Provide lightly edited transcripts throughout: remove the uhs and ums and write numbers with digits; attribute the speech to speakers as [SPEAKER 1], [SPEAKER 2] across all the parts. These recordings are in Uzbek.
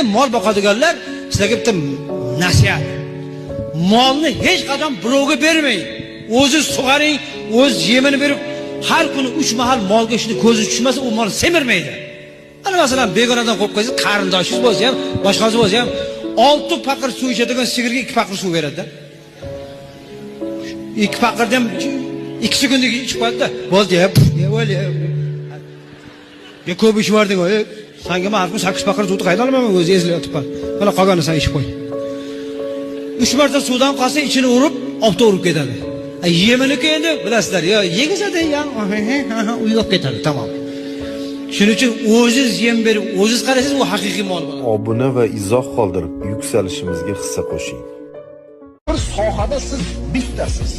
[SPEAKER 1] endi mol boqadiganlar sizlarga bitta nasihat. Molni hech qachon birovga bermang. O'zingiz sug'aring, o'z yemini berib, har kuni 3 mahal molga shuni ko'zi tushmasa, u mol semirmaydi. Ana masalan, begonadan qo'yib qo'ysangiz, qarindoshingiz bo'lsa ham, boshqasi bo'lsa ham 6 paqir suv ichadigan sigirga 2 paqir suv beradi-da. 2 paqirda ham 2 sekundga ichib qo'yadi-da. Bo'ldi, o'li. Ya ko'p ish bording, senga men har kun 8 paqir suvni qayda olaman, o'zi ezilib yotibman. Mana qolganini sen ichib qo'y. 3 marta suvdan qolsa ichini urib, obda urib ketadi. Yeminiki endi bilasizlar, yo yegizadi, u yo'q ketadi, tamom. Shuning uchun o'zingiz yem berib, o'zingiz qarasangiz, u haqiqiy mol bo'ladi.
[SPEAKER 2] Obuna va izoh qoldirib, yuksalishimizga hissa qo'shing.
[SPEAKER 3] Bir sohada siz bittasiz.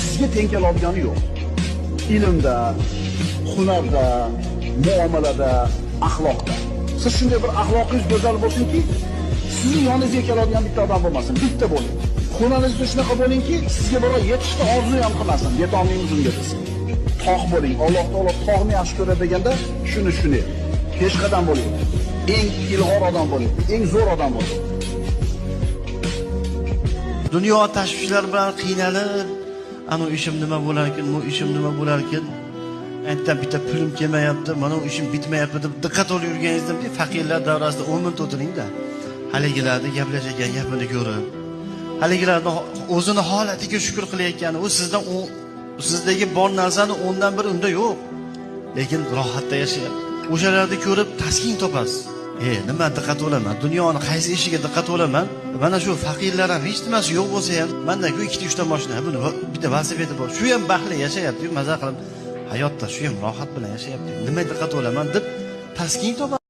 [SPEAKER 3] Sizga teng keladigan yo'q. Ilmda, hunarda, muomalada, axloqda. Siz shunday bir axloqingiz go'zal bo'lsinki, sizning yoningizga keladigan bitta odam bo'lmasin, bitta bo'ling. Xonangizda shunaqa bo'lingki, sizga biror yetishni orzu ham qilmasin, yetolmaymiz unga desin. Tog' bo'ling. Alloh taolo tog'ni yaxshi ko'radi deganda shuni peshqadam bo'ling. Eng ilg'or odam bo'ling, eng zo'r odam bo'ling.
[SPEAKER 4] Dunyo tashvishlar bilan qiynalib, ana ishim nima bo'lar ekan, bu ishim nima bo'lar ekan, aytdan bitta pulim kelmayapti, mana bu ishim bitmayapti deb diqqat olib yurganingizda faqirlar davrasida 10 minut o'tiringda. Haligilarni gaplashgan gapini ko'rib, haligilarni o'zini holatiga shukr qilayotgani, u sizdan sizdagi bor narsani 10dan bir unda yo'q. Lekin rohatda yashayapti. O'shalarni ko'rib taskin topasiz. Nima diqqat olaman? Dunyoning qaysi ishiga diqqat olaman? Mana shu faqirlar ham hech nimasi yo'q bo'lsa ham, menda-ku 2-3 ta mashina, buni bitta velosipedi bor. Shu ham baxtli yashayapti, maza qilib hayotda shu ham rohat bilan yashayapti. Nima diqqat olaman deb taskin topasiz.